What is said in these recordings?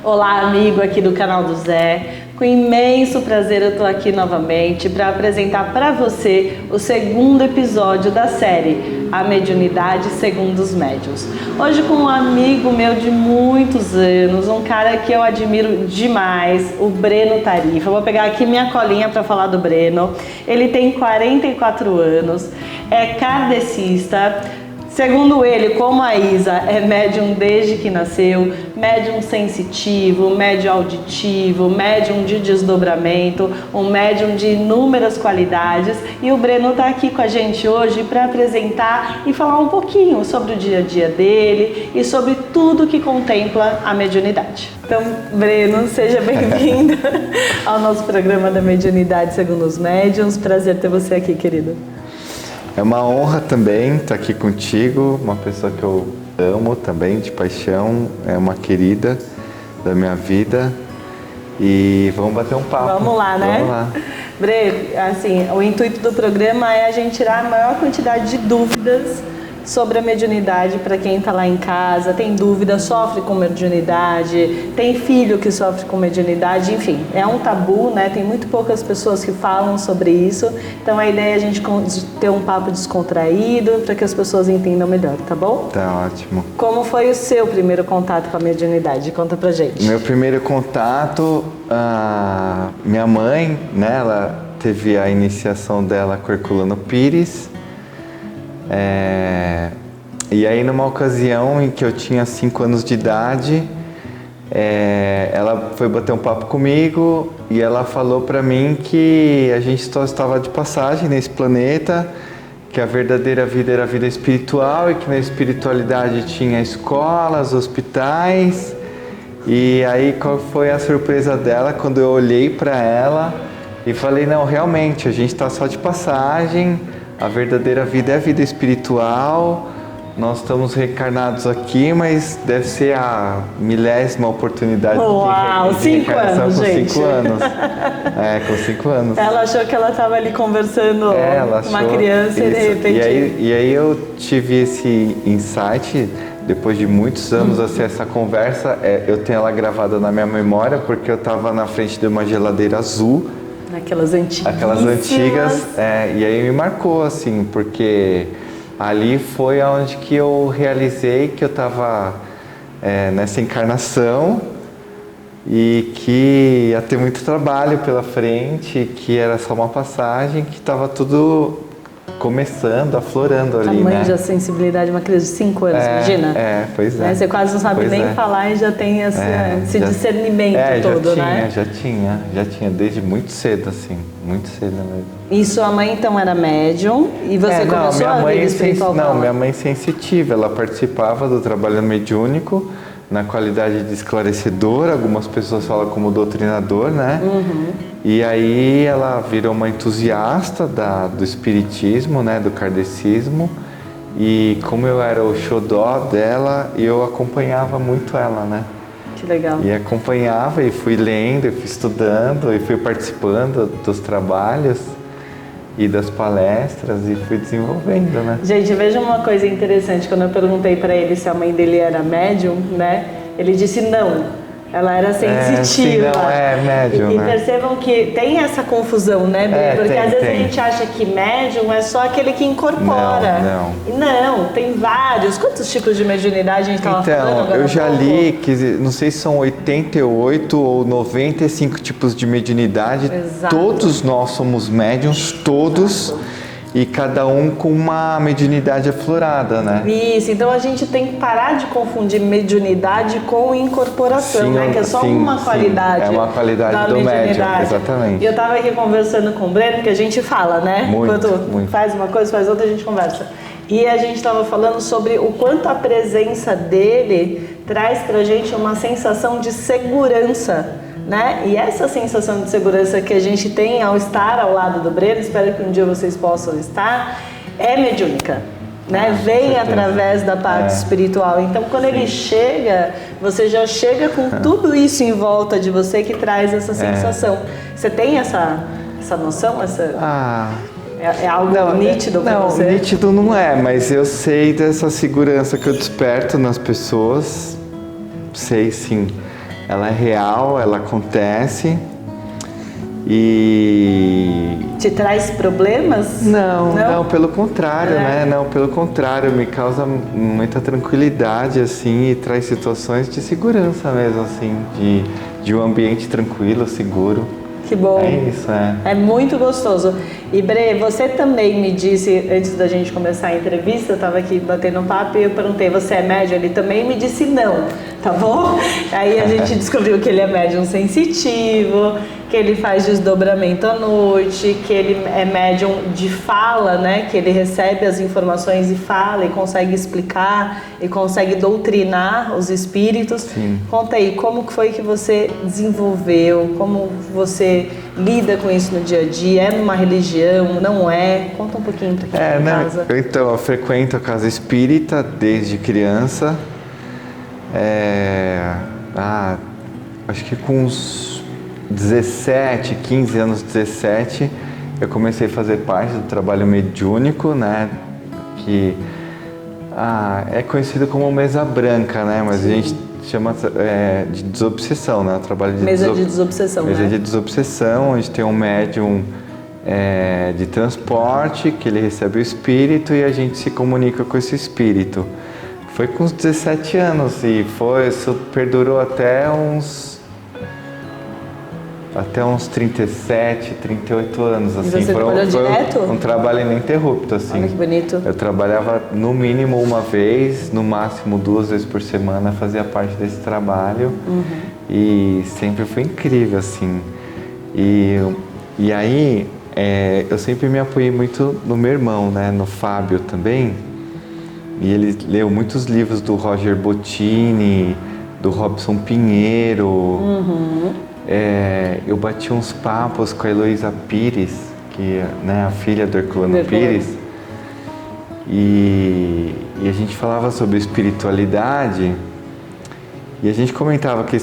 Olá, amigo aqui do canal do Zé. Com imenso prazer eu tô aqui novamente para apresentar para você o segundo episódio da série A Mediunidade Segundo os Médiuns. Hoje com um amigo meu de muitos anos, um cara que eu admiro demais, o Breno Tarifa. Eu vou pegar aqui minha colinha para falar do Breno. Ele tem 44 anos, é kardecista. Segundo ele, como a Isa, é médium desde que nasceu, médium sensitivo, médium auditivo, médium de desdobramento, um médium de inúmeras qualidades. E o Breno está aqui com a gente hoje para apresentar e falar um pouquinho sobre o dia a dia dele e sobre tudo que contempla a mediunidade. Então, Breno, seja bem-vindo ao nosso programa da Mediunidade Segundo os Médiuns. Prazer ter você aqui, querido. É uma honra também estar aqui contigo, uma pessoa que eu amo também, de paixão, é uma querida da minha vida e vamos bater um papo. Vamos lá, né? Vamos lá. Breno, assim, o intuito do programa é a gente tirar a maior quantidade de dúvidas sobre a mediunidade para quem está lá em casa, tem dúvida, sofre com mediunidade, tem filho que sofre com mediunidade, enfim, é um tabu, né? Tem muito poucas pessoas que falam sobre isso, então a ideia é a gente ter um papo descontraído para que as pessoas entendam melhor, tá bom? Tá ótimo. Como foi o seu primeiro contato com a mediunidade? Conta pra gente. Meu primeiro contato, minha mãe, né, ela teve a iniciação dela com Herculano Pires. E aí numa ocasião em que eu tinha 5 anos de idade, ela foi bater um papo comigo e ela falou pra mim que a gente só estava de passagem nesse planeta, que a verdadeira vida era a vida espiritual e que na espiritualidade tinha escolas, hospitais. E aí qual foi a surpresa dela quando eu olhei pra ela e falei, não, realmente, a gente está só de passagem. A verdadeira vida é a vida espiritual, nós estamos reencarnados aqui, mas deve ser a milésima oportunidade de reencarnação com 5 anos. Com 5 anos. Ela achou que ela estava ali conversando com uma criança e de repente... E aí eu tive esse insight, depois de muitos anos, assim, essa conversa, eu tenho ela gravada na minha memória, porque eu estava na frente de uma geladeira azul, Aquelas antigas. E aí me marcou, assim, porque ali foi onde que eu realizei que eu estava nessa encarnação e que ia ter muito trabalho pela frente, que era só uma passagem, que estava tudo começando, aflorando ali, tamanho, né? De sensibilidade, uma criança de 5 anos, imagina? Pois é. Né? Você quase não sabe nem falar e já tem esse discernimento todo, né? Já tinha, desde muito cedo, assim, muito cedo mesmo. E sua mãe, então, era médium e você começou a vida espiritual? Não, minha mãe sensitiva, ela participava do trabalho mediúnico na qualidade de esclarecedora, algumas pessoas falam como doutrinador, né? E aí ela virou uma entusiasta do espiritismo, né, do kardecismo, e como eu era o xodó dela, eu acompanhava muito ela, né? Que legal. E acompanhava e fui lendo, e fui estudando, e fui participando dos trabalhos e das palestras e fui desenvolvendo, né? Gente, veja uma coisa interessante, quando eu perguntei para ele se a mãe dele era médium, né? Ele disse não. Ela era sensitiva. Médium, e né? percebam que tem essa confusão, né, Breno? Porque às vezes a gente acha que médium é só aquele que incorpora. Não, tem vários. Quantos tipos de mediunidade a gente estava falando agora? Eu já li que, não sei se são 88 ou 95 tipos de mediunidade. Exato. Todos nós somos médiums, todos. Exato. E cada um com uma mediunidade aflorada, né? Isso, então a gente tem que parar de confundir mediunidade com incorporação, né? Que é só uma qualidade. É uma qualidade do médium, exatamente. E eu estava aqui conversando com o Breno, que a gente fala, né? Enquanto faz uma coisa, faz outra, a gente conversa. E a gente estava falando sobre o quanto a presença dele traz pra gente uma sensação de segurança, né? E essa sensação de segurança que a gente tem ao estar ao lado do Breno, espero que um dia vocês possam estar, é mediúnica, né? Vem através da parte espiritual. Então, quando ele chega, você já chega com tudo isso em volta de você que traz essa sensação. Você tem essa noção? É algo nítido para você? Não, nítido não é, mas eu sei dessa segurança que eu desperto nas pessoas. Sei, sim. ela é real, ela acontece. E... Te traz problemas? Não, pelo contrário, né? Não, pelo contrário, me causa muita tranquilidade, assim, e traz situações de segurança mesmo, assim, de um ambiente tranquilo, seguro. Que bom. É isso, É muito gostoso. E Bre, você também me disse, antes da gente começar a entrevista, eu estava aqui batendo um papo e eu perguntei, você é médium? Ele também me disse não, tá bom? Aí a gente descobriu que ele é médium sensitivo, que ele faz desdobramento à noite, que ele é médium de fala, né? Que ele recebe as informações e fala e consegue explicar e consegue doutrinar os espíritos. Sim. Conta aí, como que foi que você desenvolveu, como você lida com isso no dia a dia? É numa religião, não é? Conta um pouquinho pra quem tá em casa. Então, eu frequento a casa espírita desde criança. Acho que com uns 17, 15 anos, 17, eu comecei a fazer parte do trabalho mediúnico, né? Que é conhecido como mesa branca, né? Mas Sim. A gente chama de desobsessão, né? O trabalho de mesa de desobsessão, mesa né? de desobsessão, onde tem um médium de transporte, que ele recebe o espírito e a gente se comunica com esse espírito. Foi com uns 17 anos e isso perdurou até uns 37, 38 anos, assim. E você trabalhou direto? Um trabalho ininterrupto, assim. Olha que bonito. Eu trabalhava no mínimo uma vez, no máximo 2 vezes por semana, fazia parte desse trabalho. E sempre foi incrível, assim. E aí, eu sempre me apoiei muito no meu irmão, né, no Fábio também. E ele leu muitos livros do Roger Bottini, do Robson Pinheiro. Eu bati uns papos com a Heloísa Pires, que é a filha do Herculano Pires, e a gente falava sobre espiritualidade, e a gente comentava que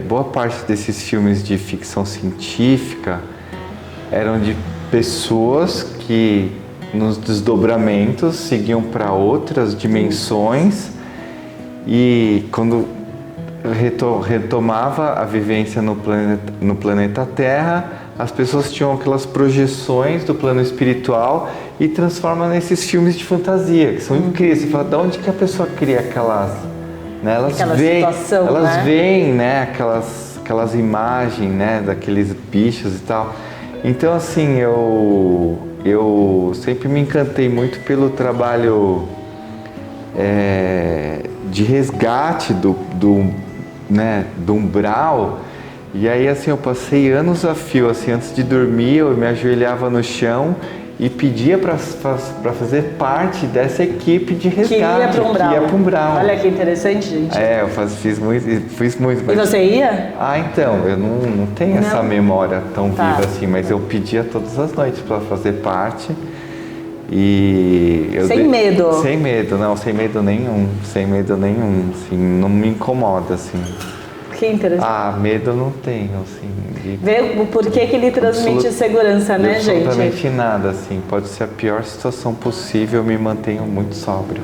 boa parte desses filmes de ficção científica eram de pessoas que nos desdobramentos seguiam para outras dimensões, e quando retomava a vivência no planeta Terra, as pessoas tinham aquelas projeções do plano espiritual e transformam nesses filmes de fantasia, que são incríveis. Você fala, de onde que a pessoa cria aquelas... Né? Elas veem, né? Aquelas imagens, né? Daqueles bichos e tal. Então, assim, eu sempre me encantei muito pelo trabalho de resgate do umbral. E aí, assim, eu passei anos a fio, assim, antes de dormir, eu me ajoelhava no chão e pedia para fazer parte dessa equipe de resgate que ia para o umbral. Olha que interessante, gente. Eu fiz muito. Mas... E você ia? Então, eu não tenho essa memória tão viva assim, mas eu pedia todas as noites para fazer parte. Sem medo? Sem medo nenhum, assim, não me incomoda, assim. Que interessante. Medo eu não tenho, assim. Vê o porquê que ele transmite segurança, né, gente? Absolutamente nada, assim. Pode ser a pior situação possível, eu me mantenho muito sóbrio.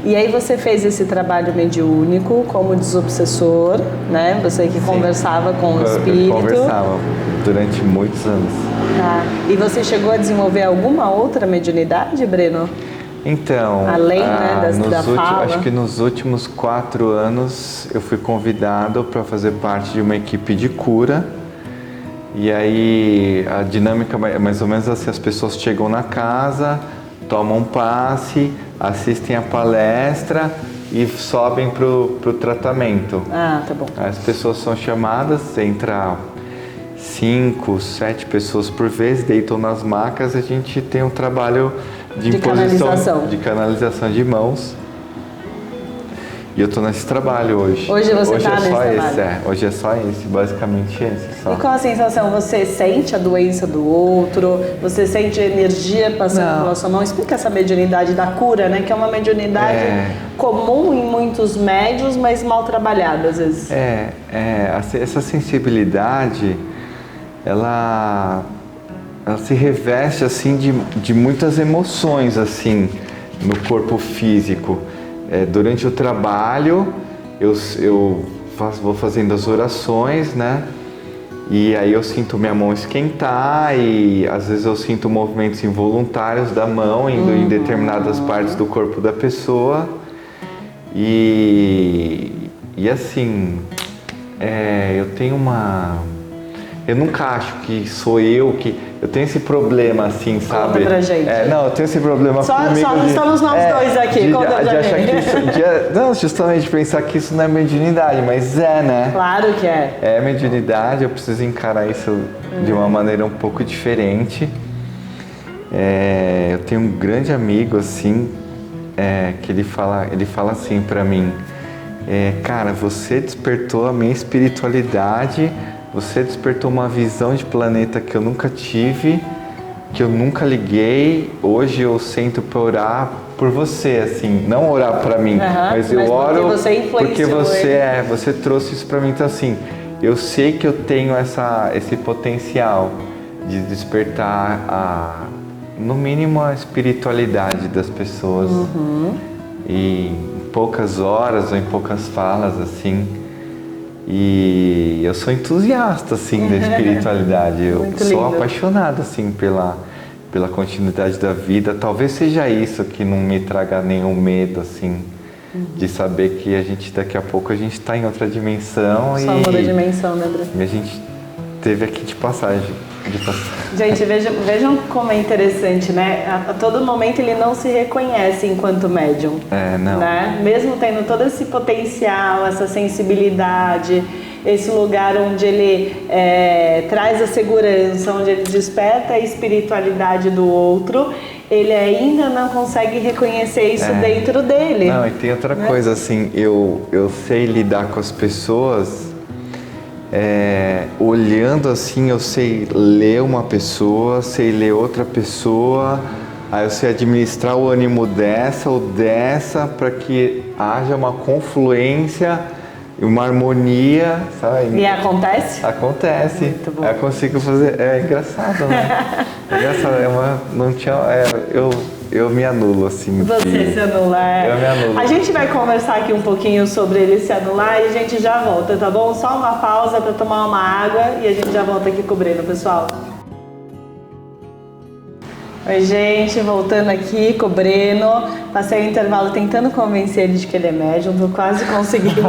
E aí você fez esse trabalho mediúnico como desobsessor, né? Você que conversava com o espírito. Eu conversava durante muitos anos. E você chegou a desenvolver alguma outra mediunidade, Breno? Então, além da fala? Acho que nos últimos 4 anos eu fui convidado para fazer parte de uma equipe de cura. E aí a dinâmica é mais ou menos assim, as pessoas chegam na casa, tomam um passe, assistem a palestra e sobem pro tratamento. Tá bom. As pessoas são chamadas, entra 5, 7 pessoas por vez, deitam nas macas, a gente tem um trabalho de imposição, de canalização de mãos. E eu estou nesse trabalho hoje. Hoje você está nesse trabalho? Hoje é só esse, basicamente esse. Só. E qual a sensação? Você sente a doença do outro? Você sente a energia passando pela sua mão? Explica essa mediunidade da cura, né? Que é uma mediunidade comum em muitos médios, mas mal trabalhada às vezes. Essa sensibilidade, ela se reveste assim de muitas emoções assim no corpo físico. Durante o trabalho eu vou fazendo as orações, né? E aí eu sinto minha mão esquentar e às vezes eu sinto movimentos involuntários da mão indo em determinadas partes do corpo da pessoa. E assim, eu tenho eu nunca acho que sou eu que... Eu tenho esse problema, assim, sabe? Conta pra gente. Não, eu tenho esse problema comigo Só estamos nós dois aqui, conta pra gente. Achar que isso, não, justamente pensar que isso não é mediunidade, mas né? Claro que é. É mediunidade, eu preciso encarar isso de uma maneira um pouco diferente. Eu tenho um grande amigo, assim, que ele fala assim pra mim, cara, você despertou a minha espiritualidade, você despertou uma visão de planeta que eu nunca tive, que eu nunca liguei. Hoje eu sento para orar por você, assim, não orar para mim, mas eu oro porque você trouxe isso para mim. Então, assim, eu sei que eu tenho esse potencial de despertar no mínimo a espiritualidade das pessoas. E em poucas horas ou em poucas falas, assim. E eu sou entusiasta, assim, da espiritualidade. Eu sou apaixonado, assim, pela continuidade da vida. Talvez seja isso que não me traga nenhum medo, assim, de saber que daqui a pouco a gente está em outra dimensão. Só muda a dimensão, né, André? E a gente teve aqui de passagem. Gente, vejam como é interessante, né? A todo momento ele não se reconhece enquanto médium. Não. Né? Mesmo tendo todo esse potencial, essa sensibilidade, esse lugar onde ele traz a segurança, onde ele desperta a espiritualidade do outro, ele ainda não consegue reconhecer isso dentro dele. Não, e tem outra coisa, assim, eu sei lidar com as pessoas... olhando assim, eu sei ler uma pessoa, sei ler outra pessoa, aí eu sei administrar o ânimo dessa ou dessa para que haja uma confluência, uma harmonia, sabe? E acontece? Acontece. Muito bom. Eu consigo fazer. É engraçado, né? É engraçado. Não tinha. Eu me anulo, assim. Você se anula, Eu me anulo. A gente vai conversar aqui um pouquinho sobre ele se anular e a gente já volta, tá bom? Só uma pausa para tomar uma água e a gente já volta aqui com o Breno, pessoal. Oi, gente, voltando aqui com o Breno. Passei o intervalo tentando convencer ele de que ele é médium, tô quase conseguindo.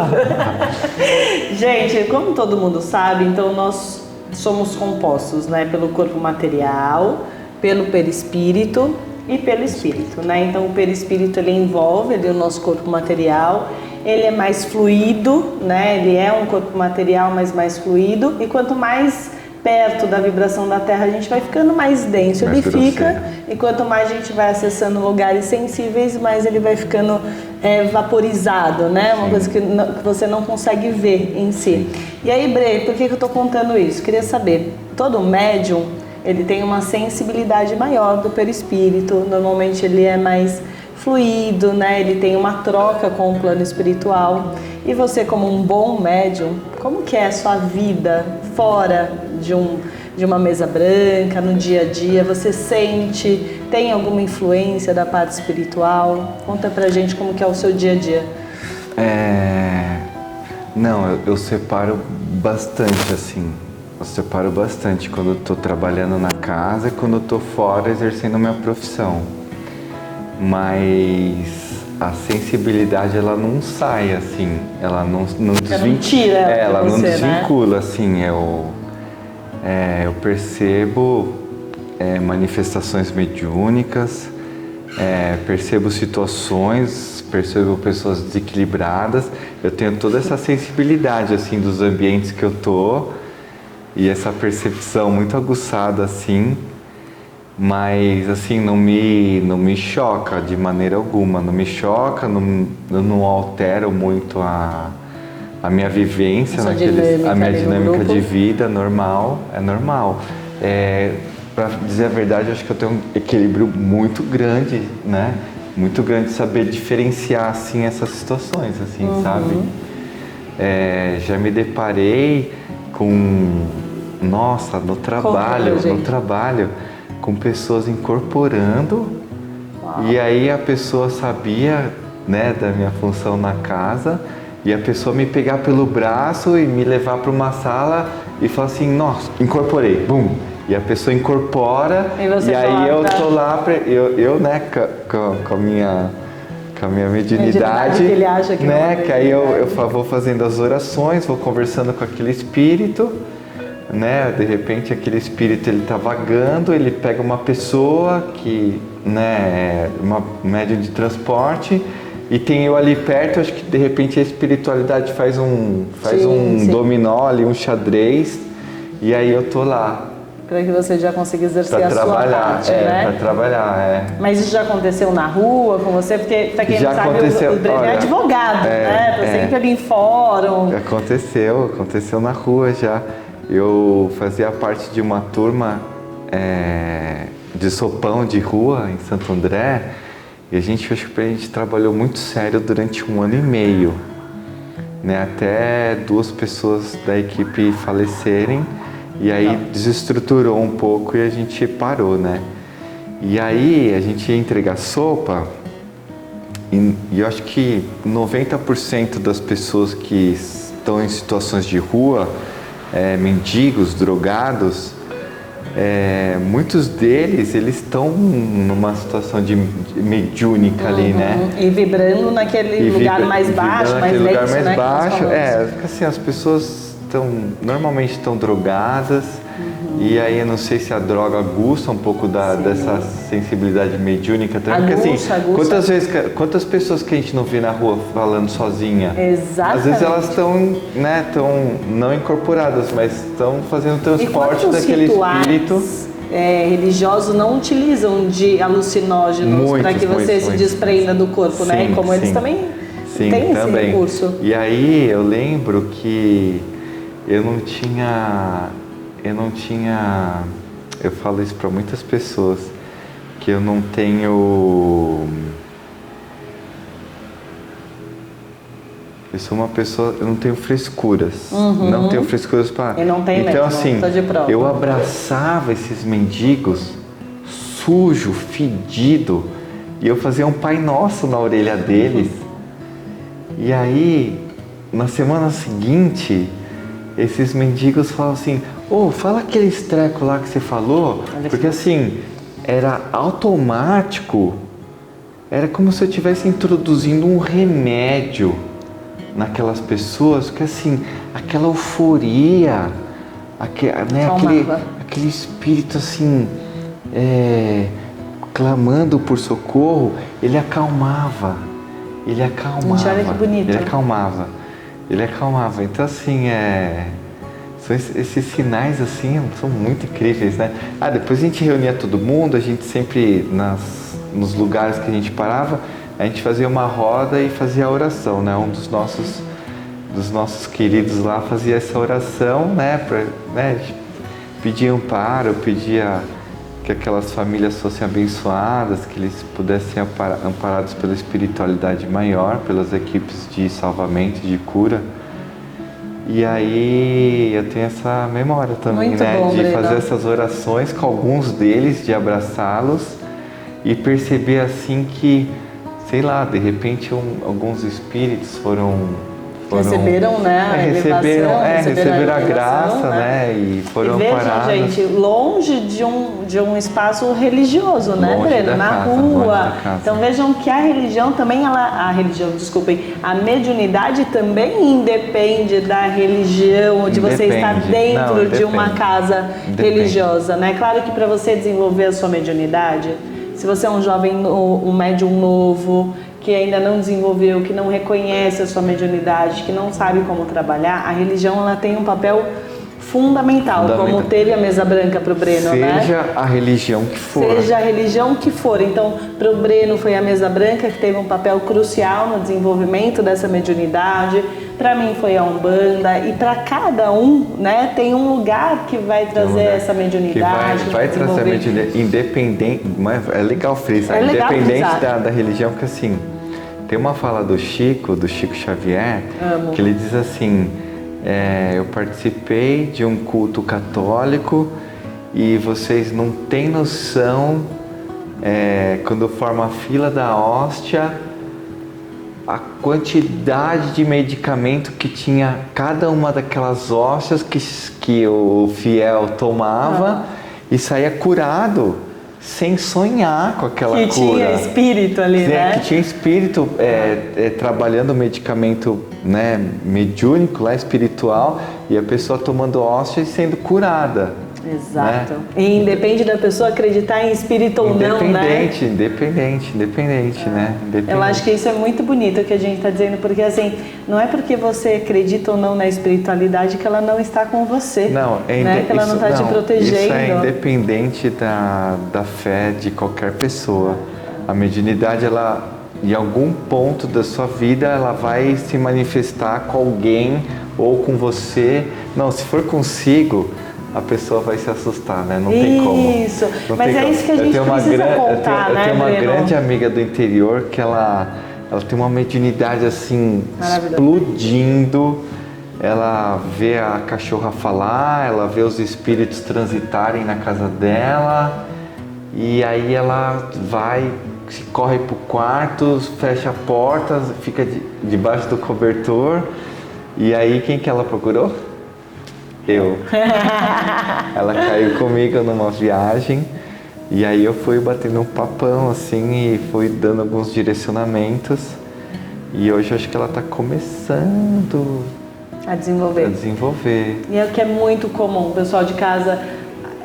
Gente, como todo mundo sabe, então nós somos compostos, né, pelo corpo material, pelo perispírito e pelo espírito, né? Então o perispírito ele envolve o nosso corpo material, ele é mais fluido, né? Ele é um corpo material, mas mais fluido, e quanto mais perto da vibração da Terra a gente vai ficando mais denso, ele fica, e quanto mais a gente vai acessando lugares sensíveis, mais ele vai ficando vaporizado, né? Uma coisa que você não consegue ver em si. E aí, Bre, por que eu tô contando isso? Queria saber, todo médium ele tem uma sensibilidade maior do perispírito, normalmente ele é mais fluido, né? Ele tem uma troca com o plano espiritual. E você, como um bom médium, como que é a sua vida fora de uma mesa branca, no dia a dia? Você sente, tem alguma influência da parte espiritual? Conta pra gente como que é o seu dia a dia. Não, eu separo bastante, assim. Eu separo bastante quando eu estou trabalhando na casa e quando eu estou fora exercendo minha profissão. Mas a sensibilidade ela não sai assim, ela não tira ela você, não desvincula, né? assim, eu percebo manifestações mediúnicas, percebo situações, percebo pessoas desequilibradas, eu tenho toda essa sensibilidade assim dos ambientes que eu tô. E essa percepção muito aguçada, assim, mas, assim, não me choca de maneira alguma. Não me choca, não altero muito a minha vivência, a minha dinâmica de vida normal, é normal. Para dizer a verdade, eu acho que eu tenho um equilíbrio muito grande, né? Muito grande de saber diferenciar, assim, essas situações, assim, sabe? Já me deparei no trabalho, com pessoas incorporando. Uau. E aí a pessoa sabia, né, da minha função na casa e a pessoa me pegar pelo braço e me levar para uma sala e falar assim, nossa, incorporei, bum. E a pessoa incorpora e aí eu tô lá, eu né, com a minha mediunidade, que ele acha que né, não é que aí eu vou fazendo as orações, vou conversando com aquele espírito, né, de repente aquele espírito ele tá vagando, ele pega uma pessoa que, né, é uma médium de transporte e tem eu ali perto, acho que de repente a espiritualidade faz um sim. dominó ali, um xadrez, e aí eu tô lá. Para que você já consiga exercer Pra a sua parte, né? Para trabalhar, Mas isso já aconteceu na rua com você? Porque, pra quem já não sabe, aconteceu, o Breno é advogado, né? Tô sempre ali em fórum. Aconteceu na rua já. Eu fazia parte de uma turma de sopão de rua em Santo André e acho que a gente trabalhou muito sério durante 1 ano e meio, né? Até 2 pessoas da equipe falecerem. E aí desestruturou um pouco e a gente parou, né? E aí a gente ia entregar sopa e eu acho que 90% das pessoas que estão em situações de rua, mendigos, drogados, muitos deles, eles estão numa situação de mediúnica ali, né? E vibrando naquele lugar mais baixo, mais lugar lento, mais baixo. Porque assim, as pessoas normalmente estão drogadas e aí eu não sei se a droga aguça um pouco dessa sensibilidade mediúnica também, porque assim, quantas pessoas que a gente não vê na rua falando sozinha? Exatamente. Às vezes elas estão, né, não incorporadas, mas estão fazendo transporte daquele espírito. Religiosos não utilizam de alucinógenos para que você se desprenda do corpo, sim, né? Como eles também têm esse recurso. E aí eu lembro que eu não tinha, eu falo isso para muitas pessoas, que eu não tenho, eu sou uma pessoa, eu não tenho frescuras, não tenho frescuras para... Eu não tenho então mesmo, assim, tô de prova. eu abraçava esses mendigos, sujo, fedido, e eu fazia um Pai Nosso na orelha deles, e aí, na semana seguinte, esses mendigos falam assim, fala aquele estreco lá que você falou, porque assim, era automático, era como se eu estivesse introduzindo um remédio naquelas pessoas, porque assim, aquela euforia, aquele espírito assim, clamando por socorro, ele acalmava. Olha que bonito. Ele acalmava. Então assim, são esses sinais assim, são muito incríveis, né? Depois a gente reunia todo mundo, a gente sempre, nos lugares que a gente parava, a gente fazia uma roda e fazia a oração, né? Um dos nossos queridos lá fazia essa oração, né? Pedia amparo, pedia que aquelas famílias fossem abençoadas, que eles pudessem ser amparados pela espiritualidade maior, pelas equipes de salvamento e de cura. E aí eu tenho essa memória também, muito né? Bom, de Breno. fazer essas orações com alguns deles, de abraçá-los e perceber assim que, sei lá, de repente alguns espíritos receberam, né, receberam a graça, né, e foram amparados. Gente, longe de um espaço religioso, né, Breno? Na rua. Então vejam que a religião também, a mediunidade também independe da religião, de você estar dentro de uma casa religiosa, né? Claro que para você desenvolver a sua mediunidade, se você é um jovem, um médium novo, que ainda não desenvolveu, que não reconhece a sua mediunidade, que não sabe como trabalhar, a religião ela tem um papel fundamental, como teve a mesa branca para o Breno, né? Seja a religião que for. Seja a religião que for. Então, para o Breno foi a mesa branca que teve um papel crucial no desenvolvimento dessa mediunidade. Para mim foi a Umbanda, e para cada um, né, tem um lugar que vai trazer essa mediunidade. Que vai trazer a mediunidade independente, é legal frisar, independente da religião, porque assim, tem uma fala do Chico Xavier, que ele diz assim, eu participei de um culto católico e vocês não têm noção, quando forma a fila da hóstia, a quantidade de medicamento que tinha cada uma daquelas hóstias que o fiel tomava e saía curado, sem sonhar com aquela cura. Que tinha espírito ali, né? Que tinha espírito trabalhando o medicamento, né, mediúnico, lá, espiritual, e a pessoa tomando hóstia e sendo curada. Exato. Né? E independe da pessoa acreditar em espírito ou não, né? Independente, né? Eu acho que isso é muito bonito o que a gente está dizendo, porque assim, não é porque você acredita ou não na espiritualidade que ela não está com você. Não, né? Que ela não está te protegendo. Isso é independente da fé de qualquer pessoa. A mediunidade, ela, em algum ponto da sua vida, ela vai se manifestar com alguém ou com você. Não, se for consigo, a pessoa vai se assustar, né? Não tem como. Isso, mas é isso que a gente precisa contar, né, Eu tenho uma Breno? grande amiga do interior que ela tem uma mediunidade assim, explodindo. Ela vê a cachorra falar, ela vê os espíritos transitarem na casa dela. E aí ela vai, corre pro quarto, fecha a porta, fica debaixo do cobertor. E aí quem que ela procurou? Eu. Ela caiu comigo numa viagem e aí eu fui batendo um papão assim e fui dando alguns direcionamentos e hoje eu acho que ela está começando a desenvolver. E é o que é muito comum, pessoal de casa,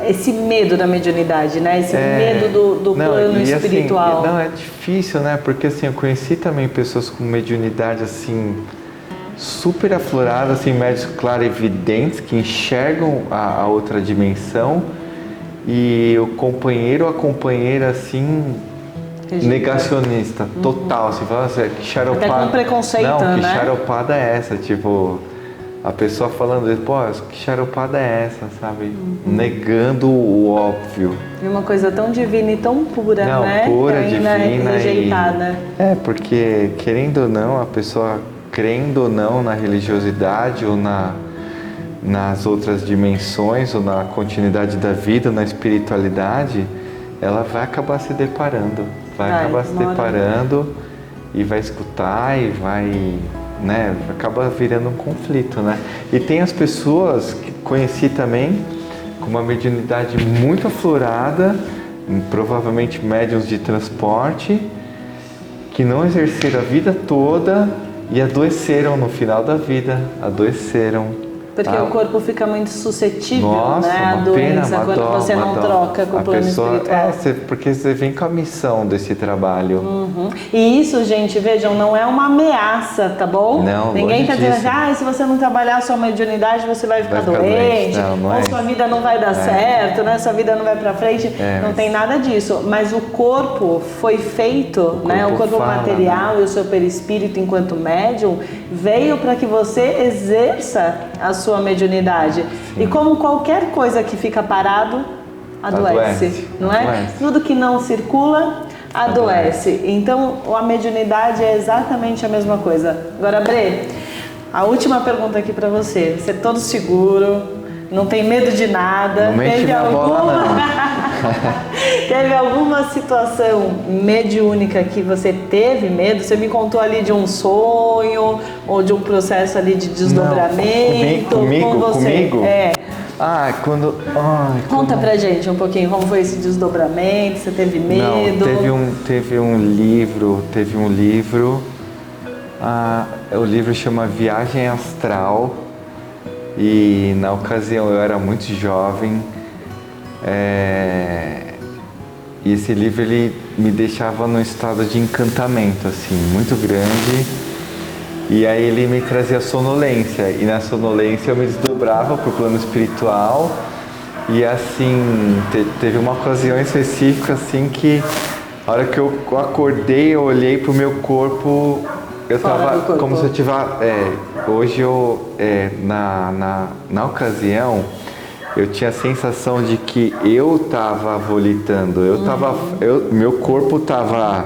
esse medo da mediunidade, né? Esse medo do plano espiritual. Assim, não, é difícil, né? Porque assim, eu conheci também pessoas com mediunidade assim super aflorada, assim, médios clarividentes que enxergam a outra dimensão e o companheiro ou a companheira assim negacionista, total, assim, fala assim, que xaropada. Até com preconceito, não, que né? xaropada é essa? Tipo, a pessoa falando, pô, que xaropada é essa, sabe? Negando o óbvio. E uma coisa tão divina e tão pura, não, né? Pura, que ainda divina é rejeitada. Porque, querendo ou não, a pessoa crendo ou não na religiosidade ou nas outras dimensões ou na continuidade da vida, na espiritualidade, ela vai acabar se deparando, e vai escutar e vai, né, acaba virando um conflito, né? E tem as pessoas que conheci também com uma mediunidade muito aflorada, provavelmente médiuns de transporte, que não exerceram a vida toda e adoeceram no final da vida, Porque o corpo fica muito suscetível, nossa, né? A doença, quando você não troca com o plano espiritual. Porque você vem com a missão desse trabalho. Uhum. E isso, gente, vejam, não é uma ameaça, tá bom? Não, ninguém está dizendo assim, se você não trabalhar a sua mediunidade, você vai ficar doente, ou sua vida não vai dar certo, né? Sua vida não vai pra frente. Não tem nada disso. Mas o corpo foi feito, né? O corpo material e o seu perispírito enquanto médium veio para que você exerça a sua mediunidade. Sim. E como qualquer coisa que fica parado, adoece, não é? Tudo que não circula, adoece. Então, a mediunidade é exatamente a mesma coisa. Agora, Bre, a última pergunta aqui para você. Você é todo seguro, não tem medo de nada. Não mente minha bola, não. Teve alguma situação mediúnica que você teve medo? Você me contou ali de um sonho ou de um processo ali de desdobramento? Não, comigo? É. Conta pra gente um pouquinho como foi esse desdobramento, você teve medo? Não, teve um livro, o livro chama Viagem Astral e na ocasião eu era muito jovem. E esse livro ele me deixava num estado de encantamento assim, muito grande, e aí ele me trazia sonolência, e na sonolência eu me desdobrava para o plano espiritual, e assim, teve uma ocasião específica assim que a hora que eu acordei, eu olhei para o meu corpo, eu estava como se eu tivesse, hoje na ocasião, eu tinha a sensação de que eu estava volitando, meu corpo estava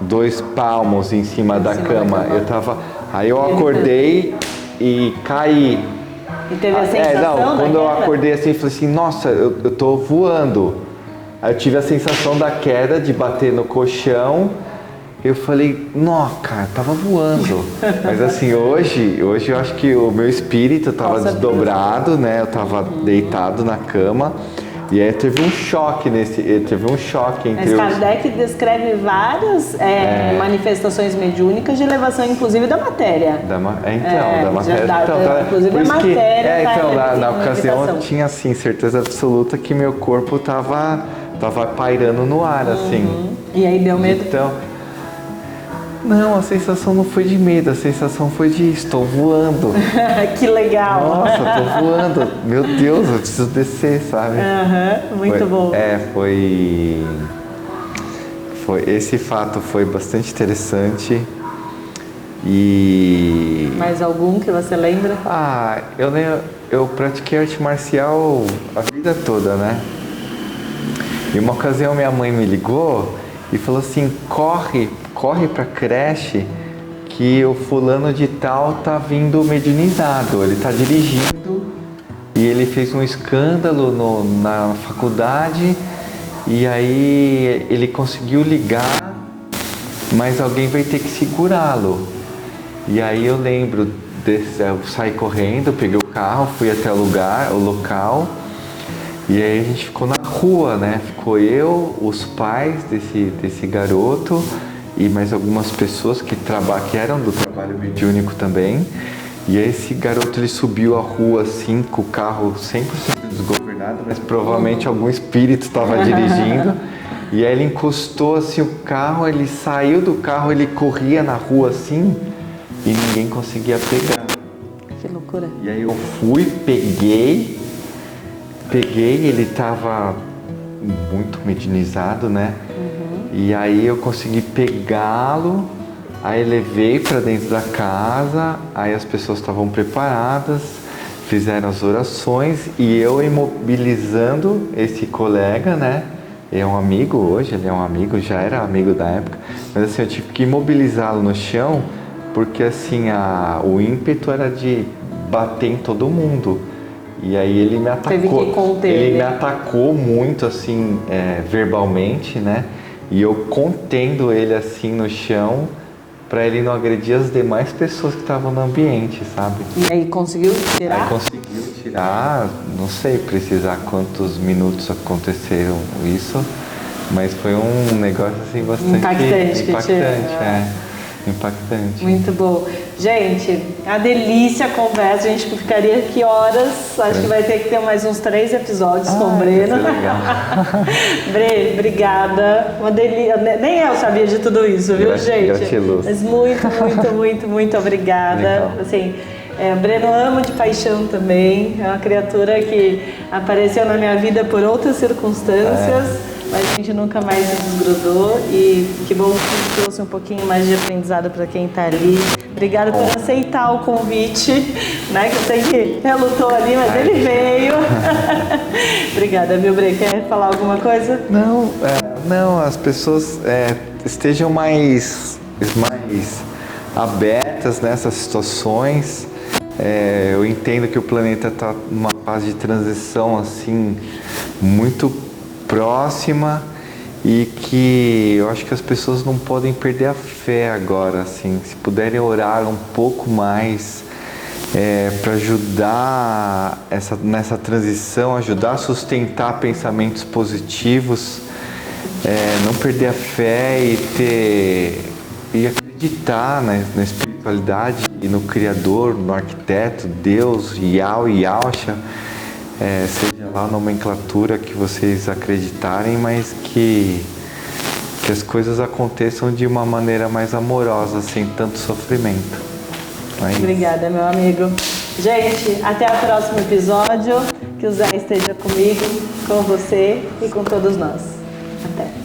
2 palmos em cima da cama, aí eu acordei e caí. E teve a sensação quando eu acordei assim, eu falei assim, nossa, eu tô voando. Aí eu tive a sensação da queda, de bater no colchão, Eu falei, não, cara, tava voando. Mas assim, hoje eu acho que o meu espírito tava desdobrado, né? Eu tava deitado na cama. E aí teve um choque entre Mas Kardec descreve várias manifestações mediúnicas de elevação, inclusive da matéria. Da matéria. Inclusive a matéria. Na ocasião eu tinha assim, certeza absoluta que meu corpo tava pairando no ar, assim. E aí deu medo? Então, não, a sensação não foi de medo, a sensação foi de estou voando. Que legal! Nossa, tô voando. Meu Deus, eu preciso descer, sabe? Muito bom. Esse fato foi bastante interessante. E... Mais algum que você lembra? Eu pratiquei arte marcial a vida toda, né? E uma ocasião minha mãe me ligou e falou assim, corre pra creche que o fulano de tal tá vindo mediunizado, ele tá dirigindo e ele fez um escândalo na faculdade e aí ele conseguiu ligar, mas alguém vai ter que segurá-lo. E aí eu lembro, eu saí correndo, peguei o carro, fui até o local. E aí a gente ficou na rua, né? Ficou eu, os pais desse garoto e mais algumas pessoas que eram do trabalho mediúnico também. E aí esse garoto, ele subiu a rua assim, com o carro 100% desgovernado, mas provavelmente algum espírito estava dirigindo. E aí ele encostou assim o carro, ele saiu do carro, ele corria na rua assim e ninguém conseguia pegar. Que loucura. E aí eu fui, peguei, ele estava muito mediunizado, né? E aí eu consegui pegá-lo, aí levei para dentro da casa, aí as pessoas estavam preparadas, fizeram as orações e eu imobilizando esse colega, né? Ele é um amigo hoje, já era amigo da época, mas assim, eu tive que imobilizá-lo no chão, porque assim, o ímpeto era de bater em todo mundo. E aí ele me atacou. Teve que conter, ele me atacou muito assim, verbalmente, né? E eu contendo ele assim no chão para ele não agredir as demais pessoas que estavam no ambiente, sabe? E aí conseguiu tirar? Aí conseguiu tirar, não sei precisar quantos minutos aconteceram isso, mas foi um negócio assim bastante impactante. Muito bom. Gente, a delícia a conversa, a gente ficaria aqui horas, acho que vai ter que ter mais uns 3 episódios com o Breno. Bre, obrigada. Uma delícia. Nem eu sabia de tudo isso, viu, gente? Gratiluz. Mas muito obrigada. Legal. Assim, o Breno amo de paixão também, é uma criatura que apareceu na minha vida por outras circunstâncias. Mas a gente nunca mais se desgrudou e que bom que trouxe um pouquinho mais de aprendizado para quem está ali. Obrigada por aceitar o convite, né? Que eu sei que relutou ali, mas ele veio. Obrigada, viu, Bre? Quer falar alguma coisa? Não, as pessoas estejam mais abertas nessas situações. Eu entendo que o planeta está numa fase de transição assim muito próxima e que eu acho que as pessoas não podem perder a fé agora, assim, se puderem orar um pouco mais para ajudar nessa transição, ajudar a sustentar pensamentos positivos, não perder a fé e acreditar na espiritualidade e no Criador, no Arquiteto, Deus, Yao e Yalcha. Seja lá a nomenclatura que vocês acreditarem, mas que as coisas aconteçam de uma maneira mais amorosa, sem tanto sofrimento. Obrigada, meu amigo. Gente, até o próximo episódio. Que o Zé esteja comigo, com você e com todos nós. Até.